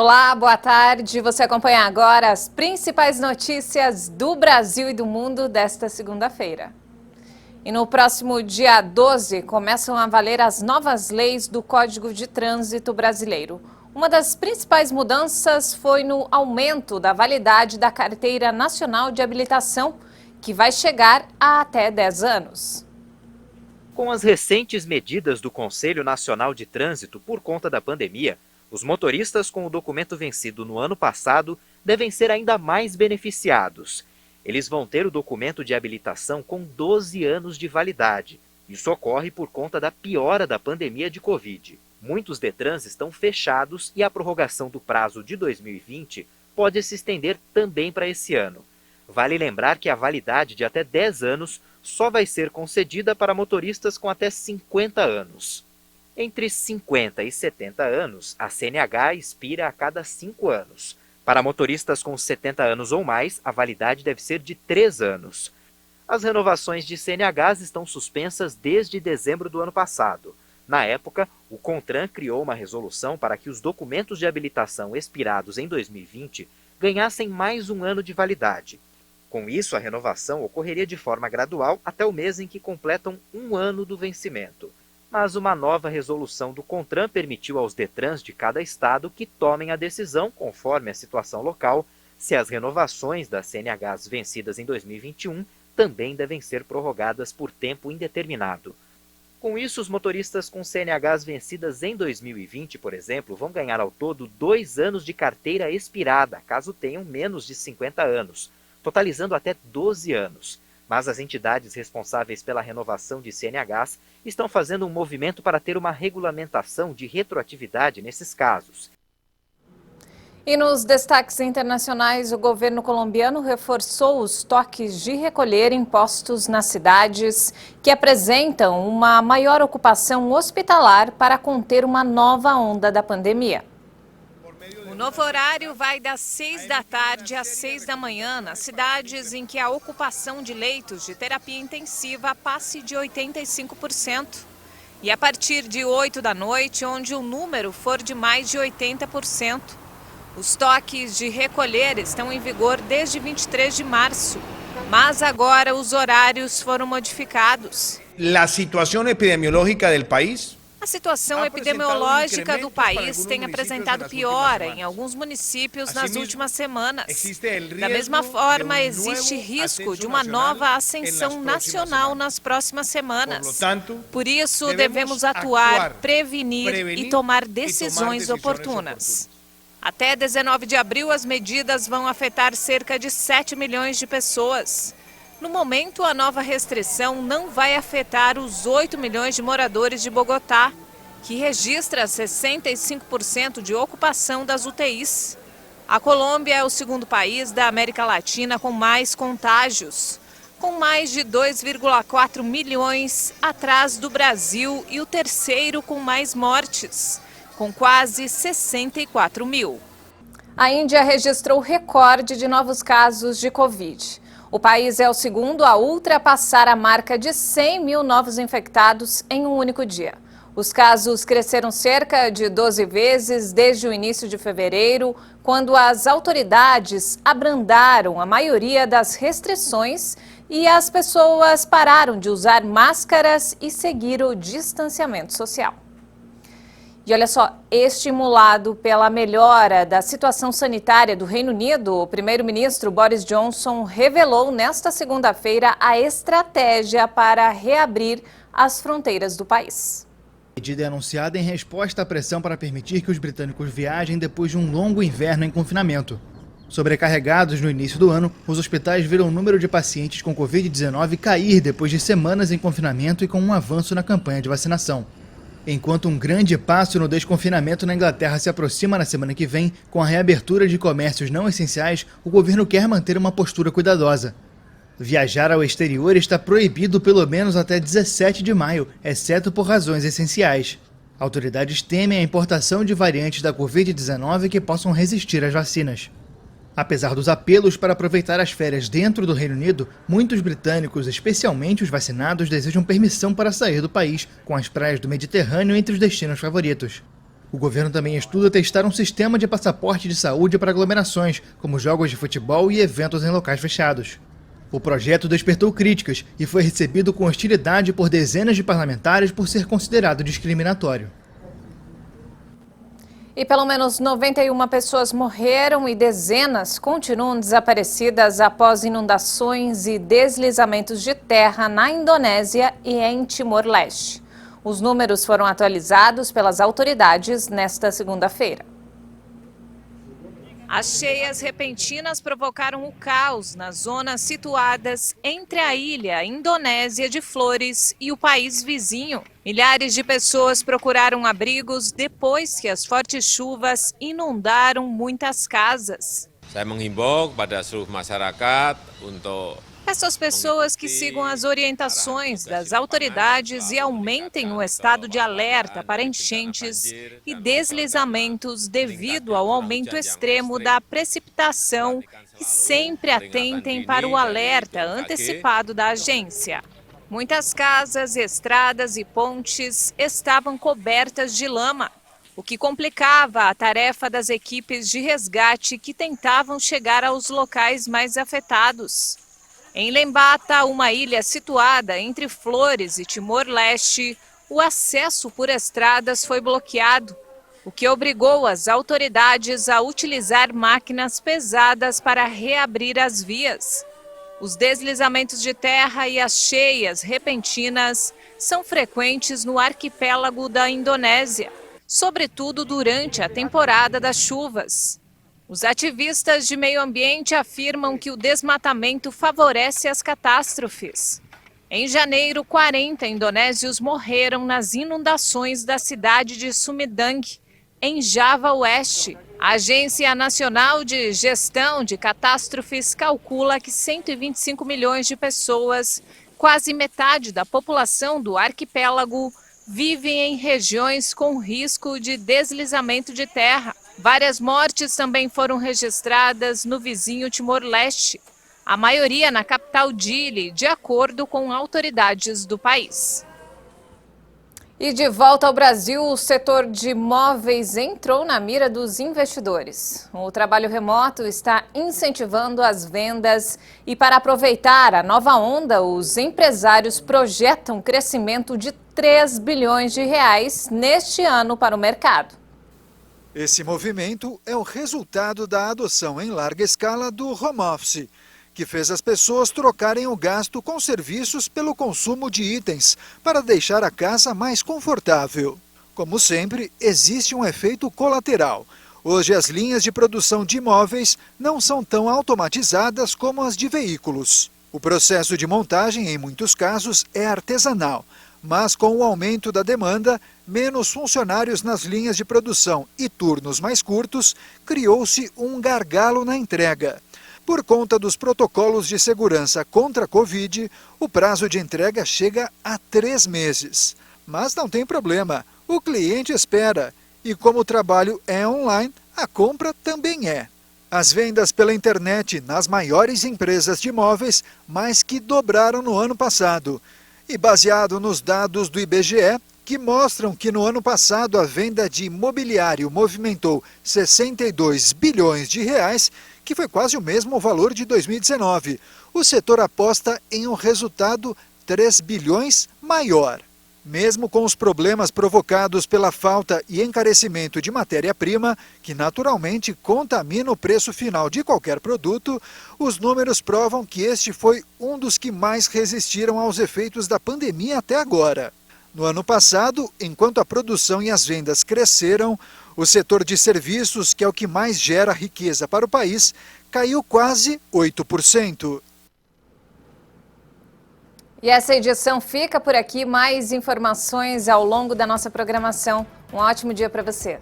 Olá, boa tarde. Você acompanha agora as principais notícias do Brasil e do mundo desta segunda-feira. E no próximo dia 12, começam a valer as novas leis do Código de Trânsito Brasileiro. Uma das principais mudanças foi no aumento da validade da Carteira Nacional de Habilitação, que vai chegar a até 10 anos. Com as recentes medidas do Conselho Nacional de Trânsito por conta da pandemia, os motoristas com o documento vencido no ano passado devem ser ainda mais beneficiados. Eles vão ter o documento de habilitação com 12 anos de validade. Isso ocorre por conta da piora da pandemia de Covid. Muitos Detrans estão fechados e a prorrogação do prazo de 2020 pode se estender também para esse ano. Vale lembrar que a validade de até 10 anos só vai ser concedida para motoristas com até 50 anos. Entre 50 e 70 anos, a CNH expira a cada 5 anos. Para motoristas com 70 anos ou mais, a validade deve ser de 3 anos. As renovações de CNHs estão suspensas desde dezembro do ano passado. Na época, o CONTRAN criou uma resolução para que os documentos de habilitação expirados em 2020 ganhassem mais um ano de validade. Com isso, a renovação ocorreria de forma gradual até o mês em que completam um ano do vencimento. Mas uma nova resolução do CONTRAN permitiu aos Detrans de cada estado que tomem a decisão, conforme a situação local, se as renovações das CNHs vencidas em 2021 também devem ser prorrogadas por tempo indeterminado. Com isso, os motoristas com CNHs vencidas em 2020, por exemplo, vão ganhar ao todo 2 anos de carteira expirada, caso tenham menos de 50 anos, totalizando até 12 anos. Mas as entidades responsáveis pela renovação de CNHs estão fazendo um movimento para ter uma regulamentação de retroatividade nesses casos. E nos destaques internacionais, o governo colombiano reforçou os toques de recolher impostos nas cidades que apresentam uma maior ocupação hospitalar para conter uma nova onda da pandemia. O novo horário vai das 6 da tarde às 6 da manhã nas cidades em que a ocupação de leitos de terapia intensiva passe de 85%. E a partir de 8 da noite, onde o número for de mais de 80%. Os toques de recolher estão em vigor desde 23 de março, mas agora os horários foram modificados. A situação epidemiológica do país? A situação epidemiológica do país tem apresentado piora em alguns municípios nas últimas semanas. Da mesma forma, existe risco de uma nova ascensão nacional nas próximas semanas. Por isso, devemos atuar, prevenir e tomar decisões oportunas. Até 19 de abril, as medidas vão afetar cerca de 7 milhões de pessoas. No momento, a nova restrição não vai afetar os 8 milhões de moradores de Bogotá, que registra 65% de ocupação das UTIs. A Colômbia é o segundo país da América Latina com mais contágios, com mais de 2,4 milhões atrás do Brasil e o terceiro com mais mortes, com quase 64 mil. A Índia registrou recorde de novos casos de Covid. O país é o segundo a ultrapassar a marca de 100 mil novos infectados em um único dia. Os casos cresceram cerca de 12 vezes desde o início de fevereiro, quando as autoridades abrandaram a maioria das restrições e as pessoas pararam de usar máscaras e seguir o distanciamento social. E olha só, estimulado pela melhora da situação sanitária do Reino Unido, o primeiro-ministro Boris Johnson revelou nesta segunda-feira a estratégia para reabrir as fronteiras do país. A medida é anunciada em resposta à pressão para permitir que os britânicos viajem depois de um longo inverno em confinamento. Sobrecarregados no início do ano, os hospitais viram o número de pacientes com Covid-19 cair depois de semanas em confinamento e com um avanço na campanha de vacinação. Enquanto um grande passo no desconfinamento na Inglaterra se aproxima na semana que vem, com a reabertura de comércios não essenciais, o governo quer manter uma postura cuidadosa. Viajar ao exterior está proibido pelo menos até 17 de maio, exceto por razões essenciais. Autoridades temem a importação de variantes da Covid-19 que possam resistir às vacinas. Apesar dos apelos para aproveitar as férias dentro do Reino Unido, muitos britânicos, especialmente os vacinados, desejam permissão para sair do país, com as praias do Mediterrâneo entre os destinos favoritos. O governo também estuda testar um sistema de passaporte de saúde para aglomerações, como jogos de futebol e eventos em locais fechados. O projeto despertou críticas e foi recebido com hostilidade por dezenas de parlamentares por ser considerado discriminatório. E pelo menos 91 pessoas morreram e dezenas continuam desaparecidas após inundações e deslizamentos de terra na Indonésia e em Timor-Leste. Os números foram atualizados pelas autoridades nesta segunda-feira. As cheias repentinas provocaram o caos nas zonas situadas entre a ilha Indonésia de Flores e o país vizinho. Milhares de pessoas procuraram abrigos depois que as fortes chuvas inundaram muitas casas. Saya menghimbau kepada seluruh masyarakat untuk Peço às pessoas que sigam as orientações das autoridades e aumentem o estado de alerta para enchentes e deslizamentos devido ao aumento extremo da precipitação e sempre atentem para o alerta antecipado da agência. Muitas casas, estradas e pontes estavam cobertas de lama, o que complicava a tarefa das equipes de resgate que tentavam chegar aos locais mais afetados. Em Lembata, uma ilha situada entre Flores e Timor-Leste, o acesso por estradas foi bloqueado, o que obrigou as autoridades a utilizar máquinas pesadas para reabrir as vias. Os deslizamentos de terra e as cheias repentinas são frequentes no arquipélago da Indonésia, sobretudo durante a temporada das chuvas. Os ativistas de meio ambiente afirmam que o desmatamento favorece as catástrofes. Em janeiro, 40 indonésios morreram nas inundações da cidade de Sumedang, em Java Oeste. A Agência Nacional de Gestão de Catástrofes calcula que 125 milhões de pessoas, quase metade da população do arquipélago, vivem em regiões com risco de deslizamento de terra. Várias mortes também foram registradas no vizinho Timor-Leste, a maioria na capital Dili, de acordo com autoridades do país. E de volta ao Brasil, o setor de móveis entrou na mira dos investidores. O trabalho remoto está incentivando as vendas e, para aproveitar a nova onda, os empresários projetam crescimento de 3 bilhões de reais neste ano para o mercado. Esse movimento é o resultado da adoção em larga escala do home office, que fez as pessoas trocarem o gasto com serviços pelo consumo de itens para deixar a casa mais confortável. Como sempre, existe um efeito colateral. Hoje as linhas de produção de imóveis não são tão automatizadas como as de veículos. O processo de montagem, em muitos casos, é artesanal. Mas com o aumento da demanda, menos funcionários nas linhas de produção e turnos mais curtos, criou-se um gargalo na entrega. Por conta dos protocolos de segurança contra a Covid, o prazo de entrega chega a 3 meses. Mas não tem problema, o cliente espera. E como o trabalho é online, a compra também é. As vendas pela internet nas maiores empresas de imóveis mais que dobraram no ano passado. E baseado nos dados do IBGE, que mostram que no ano passado a venda de imobiliário movimentou 62 bilhões de reais, que foi quase o mesmo valor de 2019. O setor aposta em um resultado 3 bilhões maior. Mesmo com os problemas provocados pela falta e encarecimento de matéria-prima, que naturalmente contamina o preço final de qualquer produto, os números provam que este foi um dos que mais resistiram aos efeitos da pandemia até agora. No ano passado, enquanto a produção e as vendas cresceram, o setor de serviços, que é o que mais gera riqueza para o país, caiu quase 8%. E essa edição fica por aqui. Mais informações ao longo da nossa programação. Um ótimo dia para você.